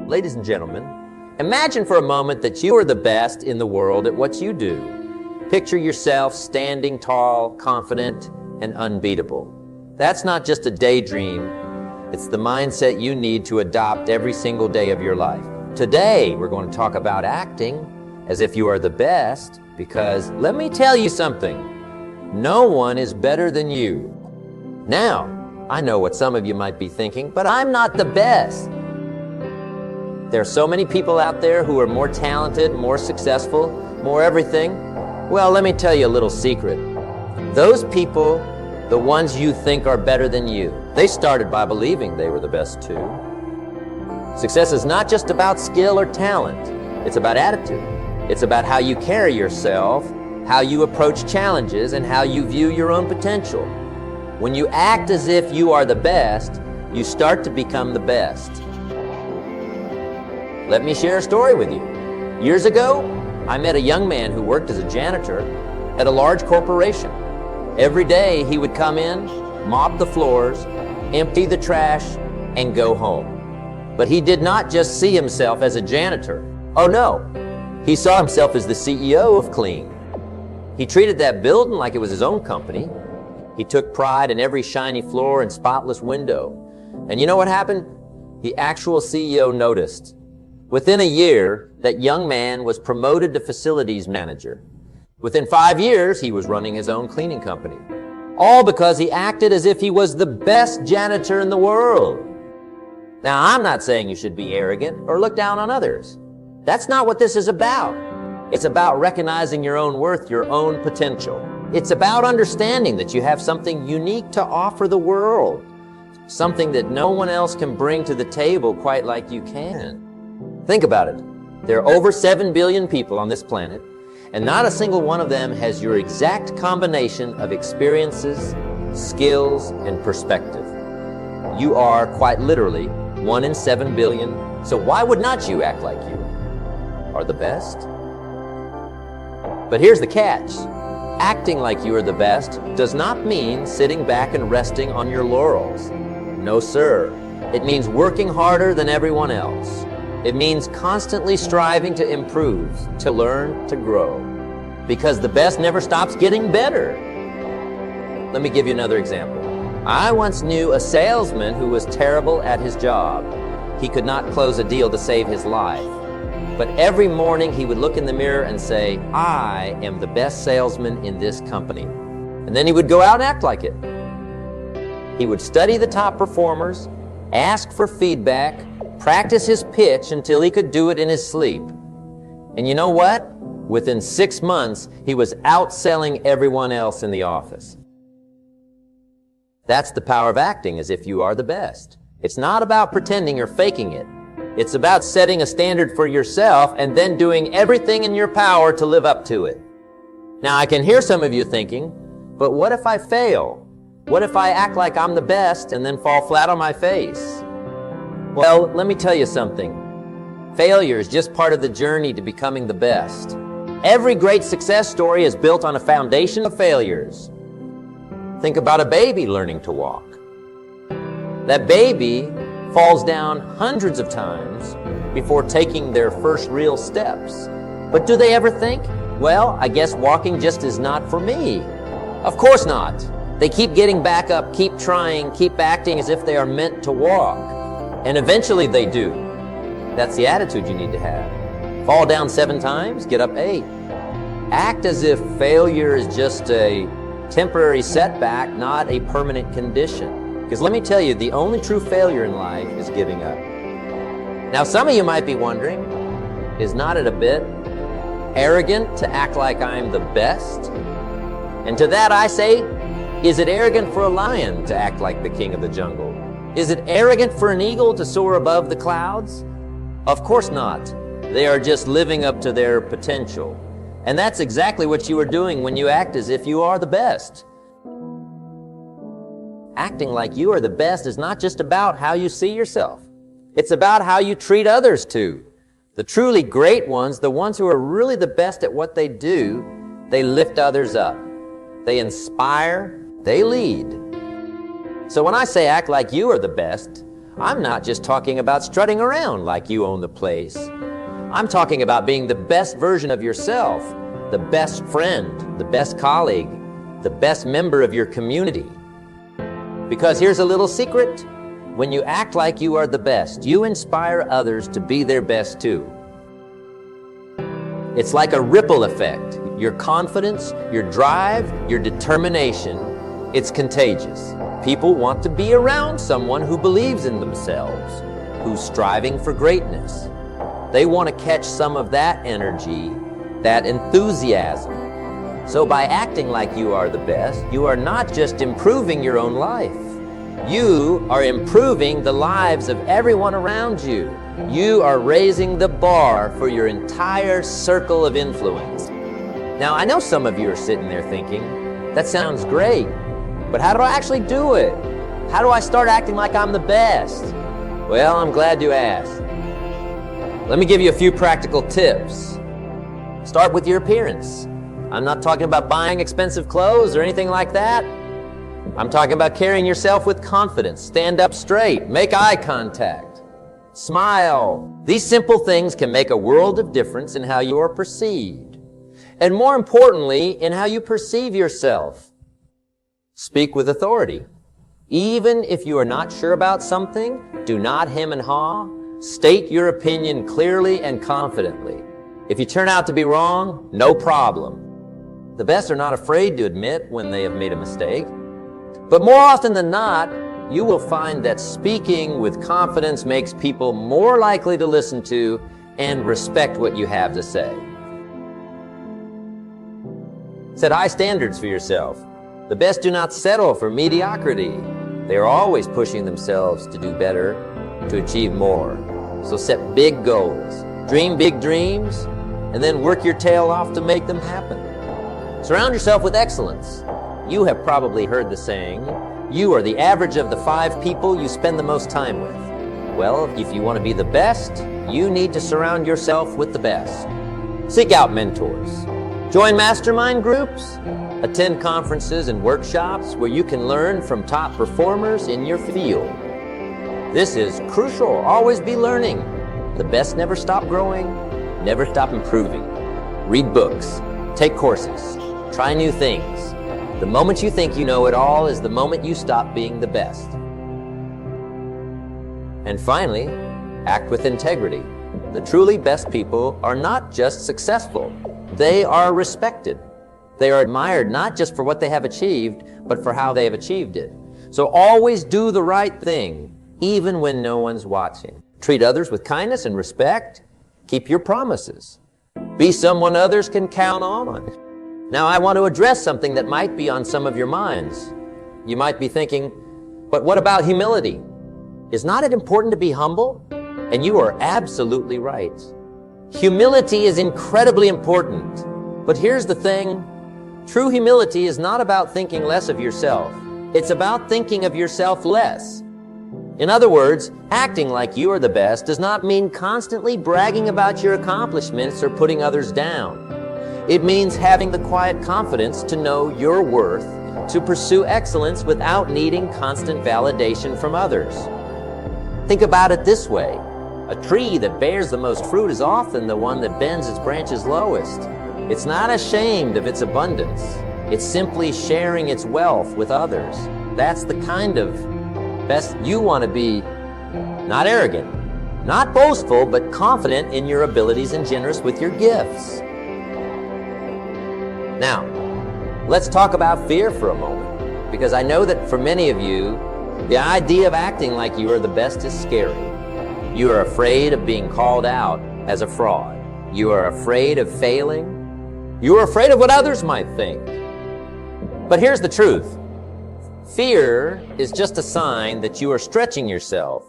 Ladies and gentlemen, imagine for a moment that you are the best in the world at what you do. Picture yourself standing tall, confident, and unbeatable. That's not just a daydream. It's the mindset you need to adopt every single day of your life. Today, we're going to talk about acting as if you are the best, because let me tell you something. No one is better than you. Now, I know what some of you might be thinking, but I'm not the best. There are so many people out there who are more talented, more successful, more everything. Well, let me tell you a little secret. Those people, the ones you think are better than you, they started by believing they were the best too. Success is not just about skill or talent. It's about attitude. It's about how you carry yourself, how you approach challenges, and how you view your own potential. When you act as if you are the best, you start to become the best. Let me share a story with you. Years ago, I met a young man who worked as a janitor at a large corporation. Every day he would come in, mop the floors, empty the trash, and go home. But he did not just see himself as a janitor. Oh no, he saw himself as the CEO of Clean. He treated that building like it was his own company. He took pride in every shiny floor and spotless window. And you know what happened? The actual CEO noticed. Within a year, that young man was promoted to facilities manager. Within 5 years, he was running his own cleaning company. All because he acted as if he was the best janitor in the world. Now, I'm not saying you should be arrogant or look down on others. That's not what this is about. It's about recognizing your own worth, your own potential. It's about understanding that you have something unique to offer the world. Something that no one else can bring to the table quite like you can. Think about it. There are over 7 billion people on this planet, and not a single one of them has your exact combination of experiences, skills, and perspective. You are, quite literally, 1 in 7 billion, so why would not you act like you are the best? But here's the catch. Acting like you are the best does not mean sitting back and resting on your laurels. No, sir. It means working harder than everyone else. It means constantly striving to improve, to learn, to grow. Because the best never stops getting better. Let me give you another example. I once knew a salesman who was terrible at his job. He could not close a deal to save his life. But every morning he would look in the mirror and say, I am the best salesman in this company. And then he would go out and act like it. He would study the top performers, ask for feedback, practice his pitch until he could do it in his sleep. And you know what? Within 6 months, he was outselling everyone else in the office. That's the power of acting as if you are the best. It's not about pretending or faking it. It's about setting a standard for yourself and then doing everything in your power to live up to it. Now, I can hear some of you thinking, but what if I fail? What if I act like I'm the best and then fall flat on my face? Well, let me tell you something. Failure is just part of the journey to becoming the best. Every great success story is built on a foundation of failures. Think about a baby learning to walk. That baby falls down hundreds of times before taking their first real steps. But do they ever think, well, I guess walking just is not for me? Of course not. They keep getting back up, keep trying, keep acting as if they are meant to walk. And eventually they do. That's the attitude you need to have. Fall down 7 times, get up 8. Act as if failure is just a temporary setback, not a permanent condition. Because let me tell you, the only true failure in life is giving up. Now, some of you might be wondering, is not it a bit arrogant to act like I'm the best? And to that I say, is it arrogant for a lion to act like the king of the jungle? Is it arrogant for an eagle to soar above the clouds? Of course not. They are just living up to their potential. And that's exactly what you are doing when you act as if you are the best. Acting like you are the best is not just about how you see yourself. It's about how you treat others too. The truly great ones, the ones who are really the best at what they do, they lift others up. They inspire, they lead. So when I say act like you are the best, I'm not just talking about strutting around like you own the place. I'm talking about being the best version of yourself, the best friend, the best colleague, the best member of your community. Because here's a little secret. When you act like you are the best, you inspire others to be their best too. It's like a ripple effect. Your confidence, your drive, your determination, it's contagious. People want to be around someone who believes in themselves, who's striving for greatness. They want to catch some of that energy, that enthusiasm. So by acting like you are the best, you are not just improving your own life. You are improving the lives of everyone around you. You are raising the bar for your entire circle of influence. Now, I know some of you are sitting there thinking, that sounds great, but how do I actually do it? How do I start acting like I'm the best? Well, I'm glad you asked. Let me give you a few practical tips. Start with your appearance. I'm not talking about buying expensive clothes or anything like that. I'm talking about carrying yourself with confidence. Stand up straight, make eye contact, smile. These simple things can make a world of difference in how you are perceived. And more importantly, in how you perceive yourself. Speak with authority. Even if you are not sure about something, do not hem and haw. State your opinion clearly and confidently. If you turn out to be wrong, no problem. The best are not afraid to admit when they have made a mistake. But more often than not, you will find that speaking with confidence makes people more likely to listen to and respect what you have to say. Set high standards for yourself. The best do not settle for mediocrity. They are always pushing themselves to do better, to achieve more. So set big goals, dream big dreams, and then work your tail off to make them happen. Surround yourself with excellence. You have probably heard the saying, you are the average of the 5 people you spend the most time with. Well, if you want to be the best, you need to surround yourself with the best. Seek out mentors. Join mastermind groups. Attend conferences and workshops where you can learn from top performers in your field. This is crucial. Always be learning. The best never stop growing, never stop improving. Read books, take courses, try new things. The moment you think you know it all is the moment you stop being the best. And finally, act with integrity. The truly best people are not just successful, they are respected. They are admired not just for what they have achieved, but for how they have achieved it. So always do the right thing, even when no one's watching. Treat others with kindness and respect. Keep your promises. Be someone others can count on. Now, I want to address something that might be on some of your minds. You might be thinking, but what about humility? Is not it important to be humble? And you are absolutely right. Humility is incredibly important. But here's the thing. True humility is not about thinking less of yourself. It's about thinking of yourself less. In other words, acting like you are the best does not mean constantly bragging about your accomplishments or putting others down. It means having the quiet confidence to know your worth, to pursue excellence without needing constant validation from others. Think about it this way. A tree that bears the most fruit is often the one that bends its branches lowest. It's not ashamed of its abundance. It's simply sharing its wealth with others. That's the kind of best you want to be. Not arrogant, not boastful, but confident in your abilities and generous with your gifts. Now, let's talk about fear for a moment, because I know that for many of you, the idea of acting like you are the best is scary. You are afraid of being called out as a fraud. You are afraid of failing. You are afraid of what others might think. But here's the truth. Fear is just a sign that you are stretching yourself,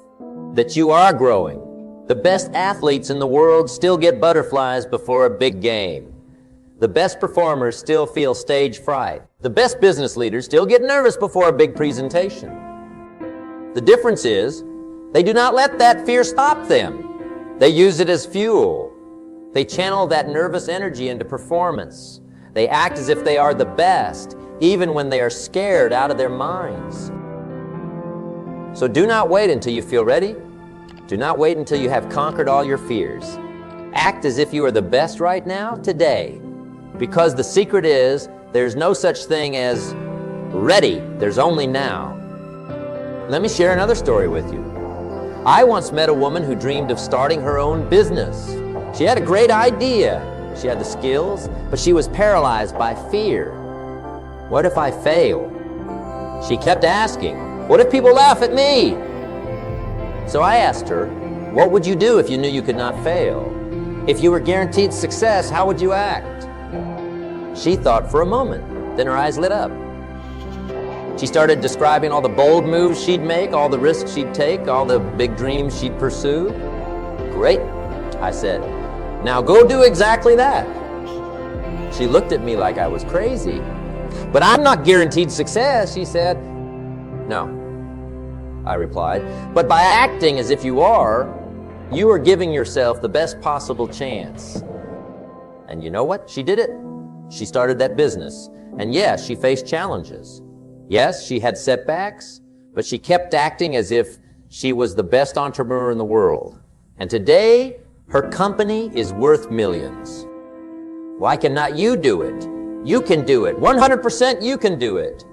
that you are growing. The best athletes in the world still get butterflies before a big game. The best performers still feel stage fright. The best business leaders still get nervous before a big presentation. The difference is, they do not let that fear stop them. They use it as fuel. They channel that nervous energy into performance. They act as if they are the best, even when they are scared out of their minds. So do not wait until you feel ready. Do not wait until you have conquered all your fears. Act as if you are the best right now, today. Because the secret is, there's no such thing as ready, there's only now. Let me share another story with you. I once met a woman who dreamed of starting her own business. She had a great idea. She had the skills, but she was paralyzed by fear. What if I fail? She kept asking, what if people laugh at me? So I asked her, what would you do if you knew you could not fail? If you were guaranteed success, how would you act? She thought for a moment, then her eyes lit up. She started describing all the bold moves she'd make, all the risks she'd take, all the big dreams she'd pursue. Great, I said. Now go do exactly that. She looked at me like I was crazy. But I'm not guaranteed success, she said. No, I replied. But by acting as if you are giving yourself the best possible chance. And you know what? She did it. She started that business. And yes, she faced challenges. Yes, she had setbacks, but she kept acting as if she was the best entrepreneur in the world. And today, her company is worth millions. Why cannot you do it? You can do it. 100% you can do it.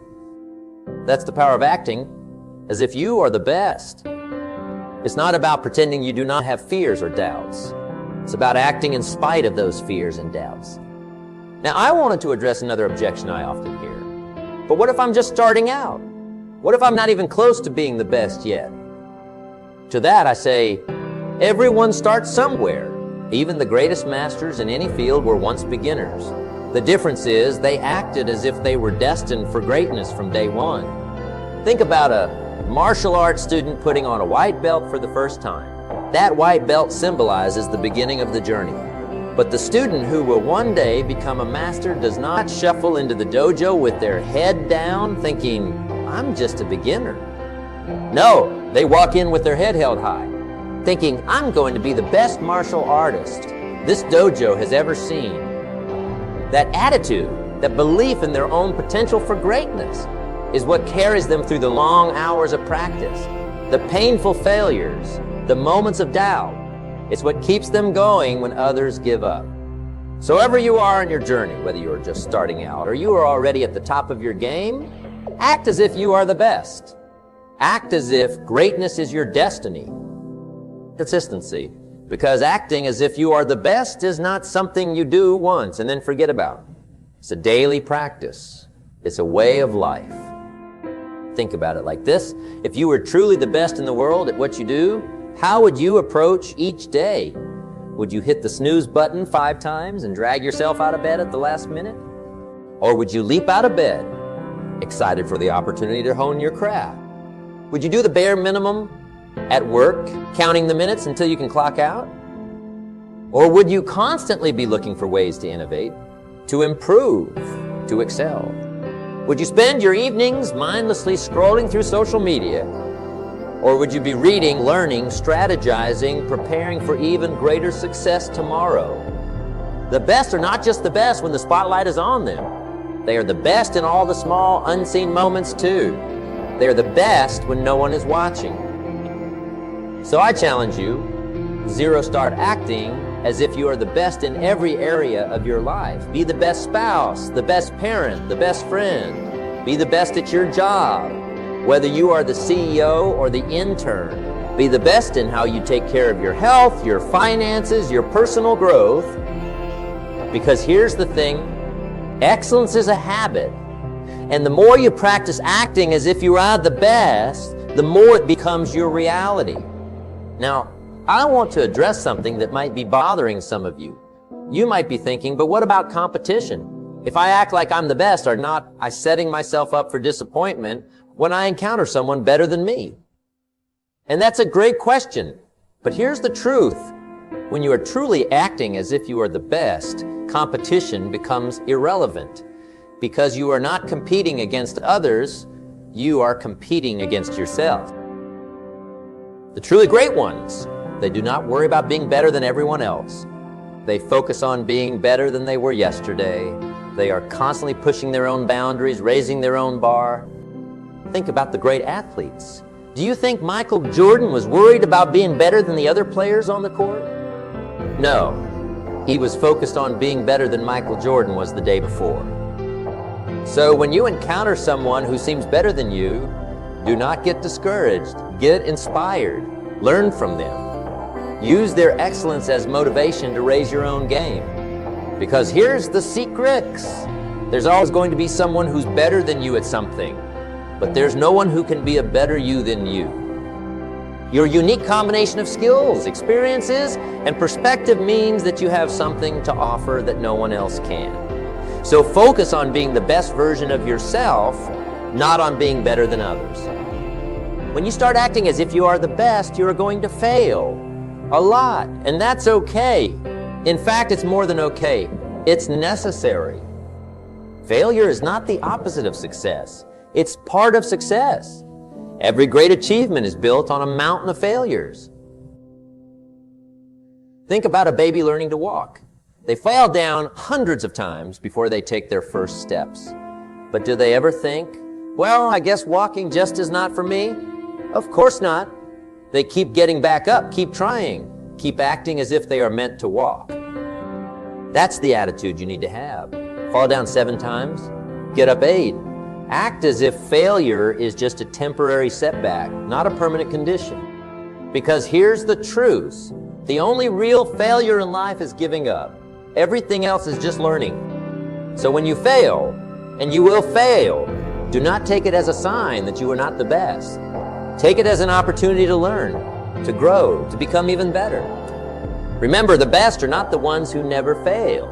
That's the power of acting as if you are the best. It's not about pretending you do not have fears or doubts. It's about acting in spite of those fears and doubts. Now, I wanted to address another objection I often hear. But what if I'm just starting out? What if I'm not even close to being the best yet? To that I say, everyone starts somewhere. Even the greatest masters in any field were once beginners. The difference is they acted as if they were destined for greatness from day one. Think about a martial arts student putting on a white belt for the first time. That white belt symbolizes the beginning of the journey. But the student who will one day become a master does not shuffle into the dojo with their head down thinking, I'm just a beginner. No, they walk in with their head held high, thinking, I'm going to be the best martial artist this dojo has ever seen. That attitude, that belief in their own potential for greatness is what carries them through the long hours of practice, the painful failures, the moments of doubt. It's what keeps them going when others give up. So wherever you are in your journey, whether you are just starting out or you are already at the top of your game, act as if you are the best. Act as if greatness is your destiny. Consistency, because acting as if you are the best is not something you do once and then forget about. It's a daily practice. It's a way of life. Think about it like this. If you were truly the best in the world at what you do, how would you approach each day? Would you hit the snooze button 5 times and drag yourself out of bed at the last minute? Or would you leap out of bed, excited for the opportunity to hone your craft? Would you do the bare minimum at work, counting the minutes until you can clock out? Or would you constantly be looking for ways to innovate, to improve, to excel? Would you spend your evenings mindlessly scrolling through social media? Or would you be reading, learning, strategizing, preparing for even greater success tomorrow? The best are not just the best when the spotlight is on them. They are the best in all the small, unseen moments too. They are the best when no one is watching. So I challenge you, start acting as if you are the best in every area of your life. Be the best spouse, the best parent, the best friend. Be the best at your job. Whether you are the CEO or the intern, be the best in how you take care of your health, your finances, your personal growth. Because here's the thing, excellence is a habit. And the more you practice acting as if you are the best, the more it becomes your reality. Now, I want to address something that might be bothering some of you. You might be thinking, but what about competition? If I act like I'm the best, are not I setting myself up for disappointment when I encounter someone better than me? And that's a great question. But here's the truth. When you are truly acting as if you are the best, competition becomes irrelevant. Because you are not competing against others, you are competing against yourself. The truly great ones, they do not worry about being better than everyone else. They focus on being better than they were yesterday. They are constantly pushing their own boundaries, raising their own bar. Think about the great athletes. Do you think Michael Jordan was worried about being better than the other players on the court? No. He was focused on being better than Michael Jordan was the day before. So when you encounter someone who seems better than you, do not get discouraged. Get inspired. Learn from them. Use their excellence as motivation to raise your own game. Because here's the secrets. There's always going to be someone who's better than you at something, but there's no one who can be a better you than you. Your unique combination of skills, experiences, and perspective means that you have something to offer that no one else can. So focus on being the best version of yourself, not on being better than others. When you start acting as if you are the best, you are going to fail a lot, and that's okay. In fact, it's more than okay. It's necessary. Failure is not the opposite of success. It's part of success. Every great achievement is built on a mountain of failures. Think about a baby learning to walk. They fall down hundreds of times before they take their first steps. But do they ever think, well, I guess walking just is not for me? Of course not. They keep getting back up, keep trying, keep acting as if they are meant to walk. That's the attitude you need to have. Fall down 7 times, get up 8. Act as if failure is just a temporary setback, not a permanent condition. Because here's the truth. The only real failure in life is giving up. Everything else is just learning. So when you fail, and you will fail, do not take it as a sign that you are not the best. Take it as an opportunity to learn, to grow, to become even better. Remember, the best are not the ones who never fail.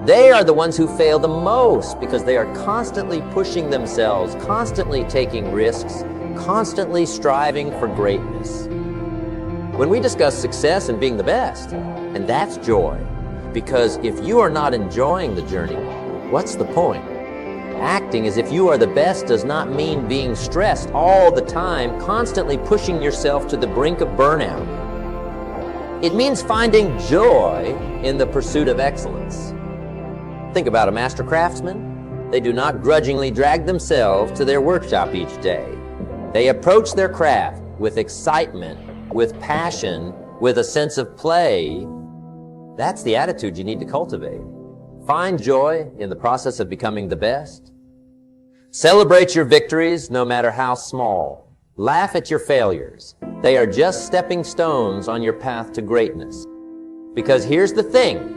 They are the ones who fail the most because they are constantly pushing themselves, constantly taking risks, constantly striving for greatness. When we discuss success and being the best, and that's joy, because if you are not enjoying the journey, what's the point? Acting as if you are the best does not mean being stressed all the time, constantly pushing yourself to the brink of burnout. It means finding joy in the pursuit of excellence. Think about a master craftsman. They do not grudgingly drag themselves to their workshop each day. They approach their craft with excitement, with passion, with a sense of play. That's the attitude you need to cultivate. Find joy in the process of becoming the best. Celebrate your victories, no matter how small. Laugh at your failures. They are just stepping stones on your path to greatness. Because here's the thing.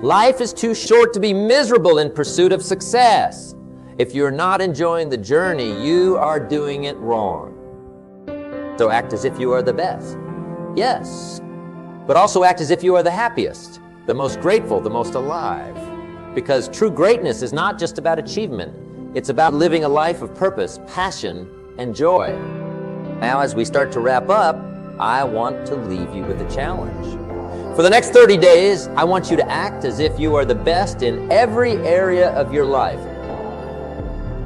Life is too short to be miserable in pursuit of success. If you're not enjoying the journey, you are doing it wrong. So act as if you are the best. Yes, but also act as if you are the happiest, the most grateful, the most alive. Because true greatness is not just about achievement. It's about living a life of purpose, passion, and joy. Now, as we start to wrap up, I want to leave you with a challenge. For the next 30 days, I want you to act as if you are the best in every area of your life.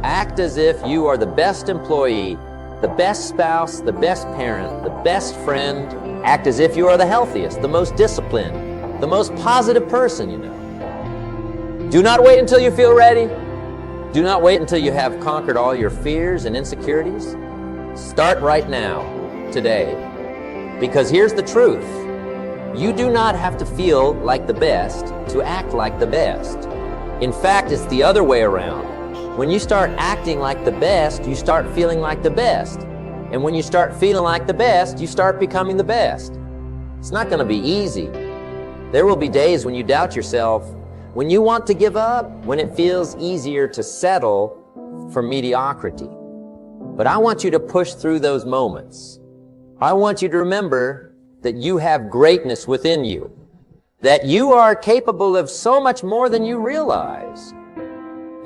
Act as if you are the best employee, the best spouse, the best parent, the best friend. Act as if you are the healthiest, the most disciplined, the most positive person you know. Do not wait until you feel ready. Do not wait until you have conquered all your fears and insecurities. Start right now, today. Because here's the truth. You do not have to feel like the best to act like the best. In fact, it's the other way around. When you start acting like the best, you start feeling like the best. And when you start feeling like the best, you start becoming the best. It's not going to be easy. There will be days when you doubt yourself, when you want to give up, when it feels easier to settle for mediocrity. But I want you to push through those moments. I want you to remember that you have greatness within you, that you are capable of so much more than you realize.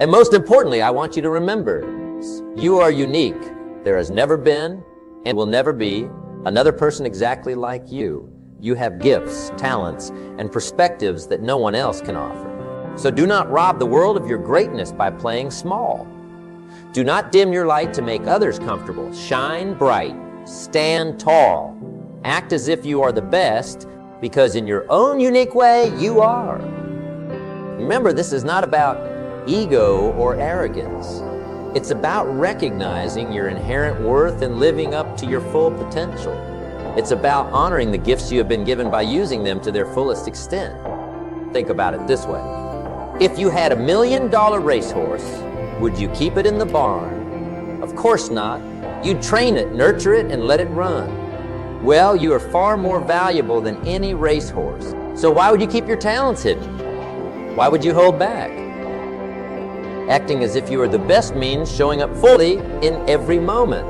And most importantly, I want you to remember, you are unique. There has never been and will never be another person exactly like you. You have gifts, talents, and perspectives that no one else can offer. So do not rob the world of your greatness by playing small. Do not dim your light to make others comfortable. Shine bright. Stand tall. Act as if you are the best, because in your own unique way, you are. Remember, this is not about ego or arrogance. It's about recognizing your inherent worth and living up to your full potential. It's about honoring the gifts you have been given by using them to their fullest extent. Think about it this way. If you had $1 million racehorse, would you keep it in the barn? Of course not. You'd train it, nurture it, and let it run. Well, you are far more valuable than any racehorse. So why would you keep your talents hidden? Why would you hold back? Acting as if you are the best means showing up fully in every moment.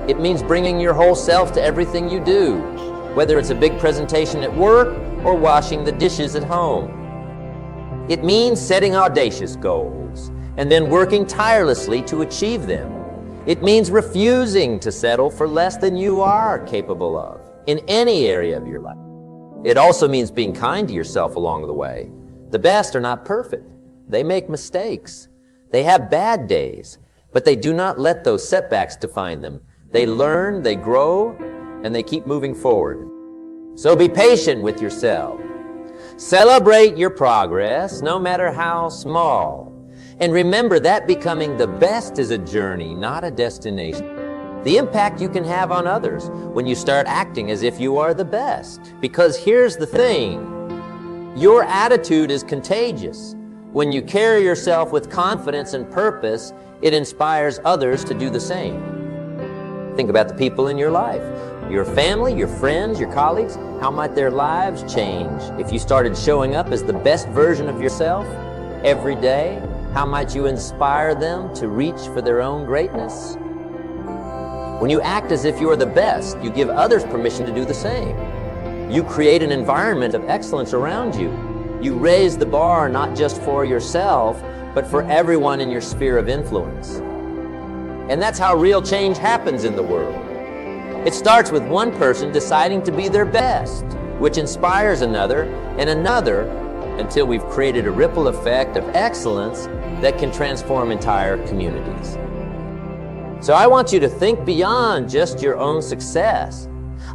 It means bringing your whole self to everything you do, whether it's a big presentation at work or washing the dishes at home. It means setting audacious goals and then working tirelessly to achieve them. It means refusing to settle for less than you are capable of in any area of your life. It also means being kind to yourself along the way. The best are not perfect. They make mistakes. They have bad days, but they do not let those setbacks define them. They learn, they grow, and they keep moving forward. So be patient with yourself. Celebrate your progress, no matter how small. And remember that becoming the best is a journey, not a destination. The impact you can have on others when you start acting as if you are the best. Because here's the thing, your attitude is contagious. When you carry yourself with confidence and purpose, it inspires others to do the same. Think about the people in your life, your family, your friends, your colleagues. How might their lives change if you started showing up as the best version of yourself every day? How might you inspire them to reach for their own greatness? When you act as if you are the best, you give others permission to do the same. You create an environment of excellence around you. You raise the bar not just for yourself, but for everyone in your sphere of influence. And that's how real change happens in the world. It starts with one person deciding to be their best, which inspires another and another until we've created a ripple effect of excellence that can transform entire communities. So I want you to think beyond just your own success.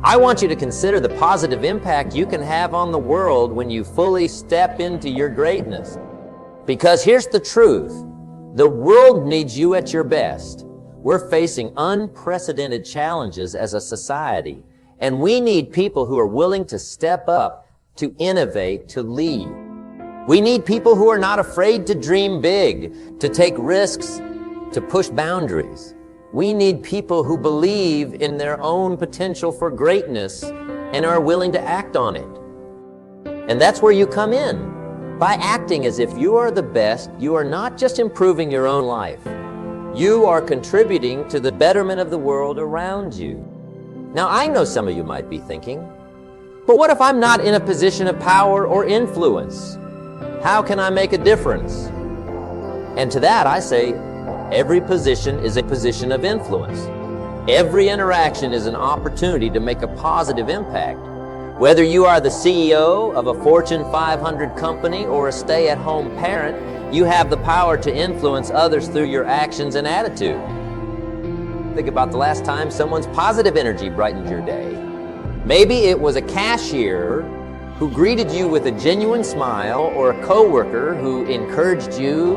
I want you to consider the positive impact you can have on the world when you fully step into your greatness. Because here's the truth, the world needs you at your best. We're facing unprecedented challenges as a society, and we need people who are willing to step up, to innovate, to lead. We need people who are not afraid to dream big, to take risks, to push boundaries. We need people who believe in their own potential for greatness and are willing to act on it. And that's where you come in. By acting as if you are the best, you are not just improving your own life. You are contributing to the betterment of the world around you. Now, I know some of you might be thinking, but what if I'm not in a position of power or influence? How can I make a difference? And to that I say, every position is a position of influence. Every interaction is an opportunity to make a positive impact. Whether you are the CEO of a Fortune 500 company or a stay-at-home parent, you have the power to influence others through your actions and attitude. Think about the last time someone's positive energy brightened your day. Maybe it was a cashier who greeted you with a genuine smile, or a coworker who encouraged you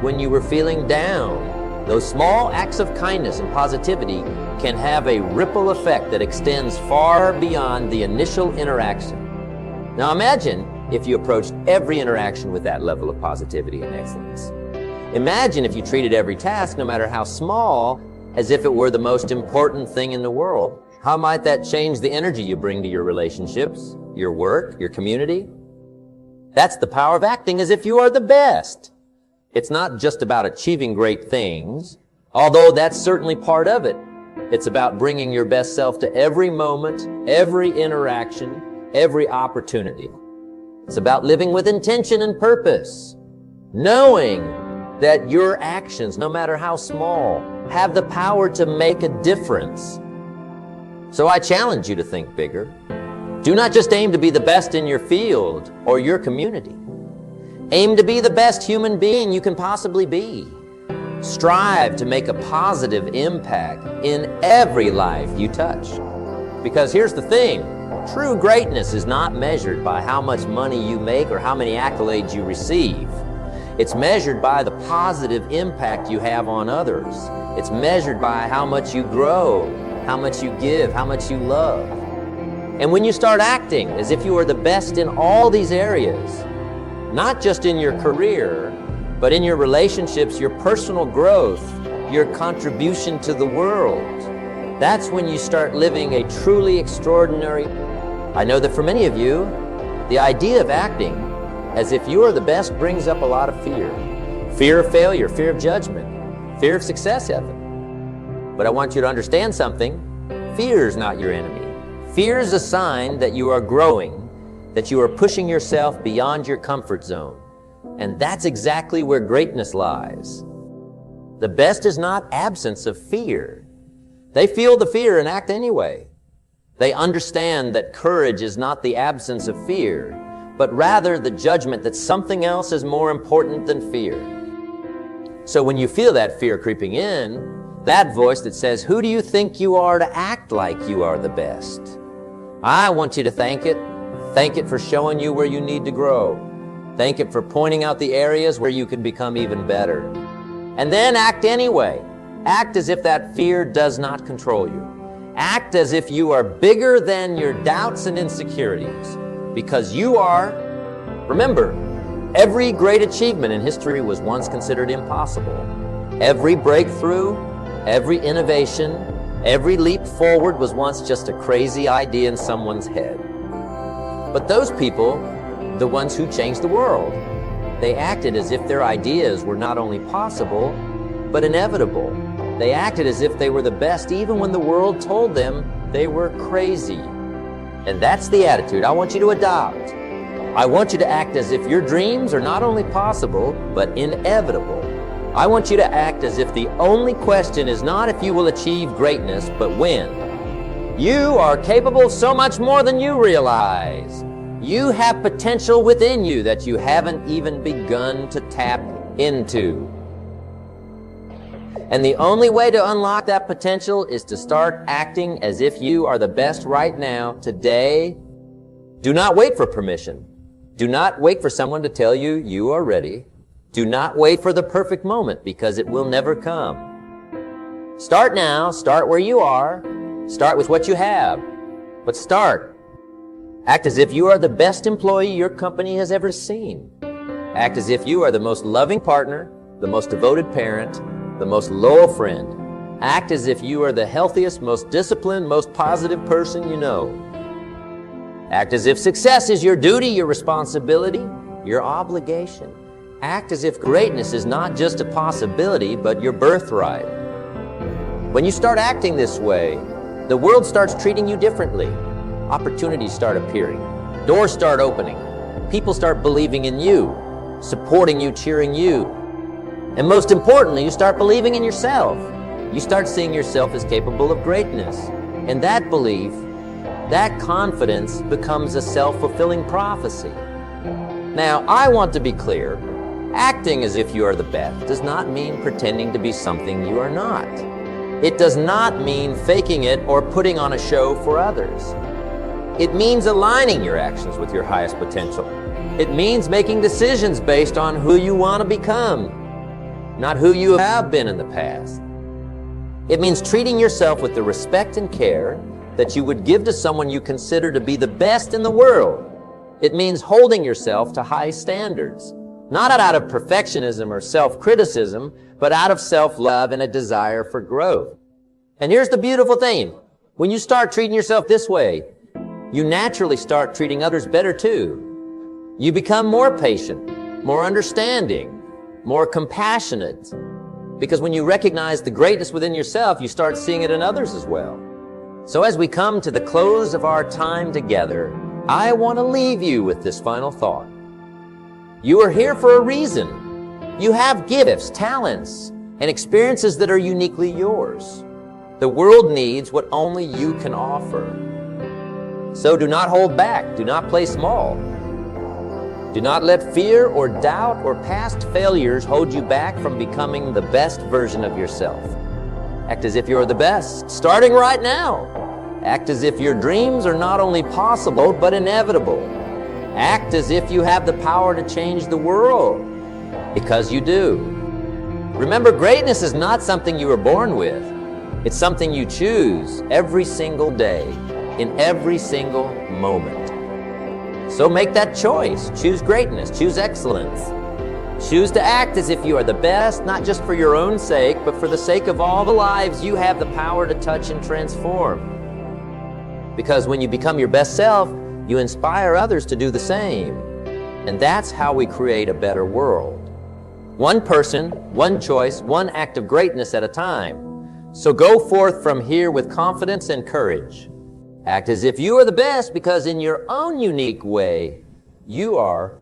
when you were feeling down. Those small acts of kindness and positivity can have a ripple effect that extends far beyond the initial interaction. Now imagine if you approached every interaction with that level of positivity and excellence. Imagine if you treated every task, no matter how small, as if it were the most important thing in the world. How might that change the energy you bring to your relationships, your work, your community? That's the power of acting as if you are the best. It's not just about achieving great things, although that's certainly part of it. It's about bringing your best self to every moment, every interaction, every opportunity. It's about living with intention and purpose, knowing that your actions, no matter how small, have the power to make a difference. So I challenge you to think bigger. Do not just aim to be the best in your field or your community. Aim to be the best human being you can possibly be. Strive to make a positive impact in every life you touch. Because here's the thing, true greatness is not measured by how much money you make or how many accolades you receive. It's measured by the positive impact you have on others. It's measured by how much you grow, how much you give, how much you love. And when you start acting as if you are the best in all these areas, not just in your career, but in your relationships, your personal growth, your contribution to the world, that's when you start living a truly extraordinary. I know that for many of you, the idea of acting as if you are the best brings up a lot of fear. Fear of failure, fear of judgment, fear of success even. But I want you to understand something. Fear is not your enemy. Fear is a sign that you are growing, that you are pushing yourself beyond your comfort zone. And that's exactly where greatness lies. The best is not absence of fear. They feel the fear and act anyway. They understand that courage is not the absence of fear, but rather the judgment that something else is more important than fear. So when you feel that fear creeping in, that voice that says, "Who do you think you are to act like you are the best?" I want you to thank it. Thank it for showing you where you need to grow. Thank it for pointing out the areas where you can become even better. And then act anyway. Act as if that fear does not control you. Act as if you are bigger than your doubts and insecurities, because you are. Remember, every great achievement in history was once considered impossible. Every breakthrough, every innovation, every leap forward was once just a crazy idea in someone's head. But those people, the ones who changed the world, they acted as if their ideas were not only possible, but inevitable. They acted as if they were the best even when the world told them they were crazy. And that's the attitude I want you to adopt. I want you to act as if your dreams are not only possible, but inevitable. I want you to act as if the only question is not if you will achieve greatness, but when. You are capable of so much more than you realize. You have potential within you that you haven't even begun to tap into. And the only way to unlock that potential is to start acting as if you are the best right now, today. Do not wait for permission. Do not wait for someone to tell you you are ready. Do not wait for the perfect moment, because it will never come. Start now. Start where you are. Start with what you have. But start. Act as if you are the best employee your company has ever seen. Act as if you are the most loving partner, the most devoted parent, the most loyal friend. Act as if you are the healthiest, most disciplined, most positive person you know. Act as if success is your duty, your responsibility, your obligation. Act as if greatness is not just a possibility, but your birthright. When you start acting this way, the world starts treating you differently. Opportunities start appearing. Doors start opening. People start believing in you, supporting you, cheering you. And most importantly, you start believing in yourself. You start seeing yourself as capable of greatness. And that belief, that confidence becomes a self-fulfilling prophecy. Now, I want to be clear. Acting as if you are the best does not mean pretending to be something you are not. It does not mean faking it or putting on a show for others. It means aligning your actions with your highest potential. It means making decisions based on who you want to become, not who you have been in the past. It means treating yourself with the respect and care that you would give to someone you consider to be the best in the world. It means holding yourself to high standards, not out of perfectionism or self-criticism, but out of self-love and a desire for growth. And here's the beautiful thing. When you start treating yourself this way, you naturally start treating others better too. You become more patient, more understanding, more compassionate. Because when you recognize the greatness within yourself, you start seeing it in others as well. So as we come to the close of our time together, I want to leave you with this final thought. You are here for a reason. You have gifts, talents, and experiences that are uniquely yours. The world needs what only you can offer. So do not hold back. Do not play small. Do not let fear or doubt or past failures hold you back from becoming the best version of yourself. Act as if you're the best, starting right now. Act as if your dreams are not only possible, but inevitable. Act as if you have the power to change the world. because you do. Remember, greatness is not something you were born with. It's something you choose every single day, in every single moment. So make that choice. Choose greatness. Choose excellence. Choose to act as if you are the best, not just for your own sake, but for the sake of all the lives you have the power to touch and transform. Because when you become your best self, you inspire others to do the same. And that's how we create a better world. One person, one choice, one act of greatness at a time. So go forth from here with confidence and courage. Act as if you are the best, because in your own unique way, you are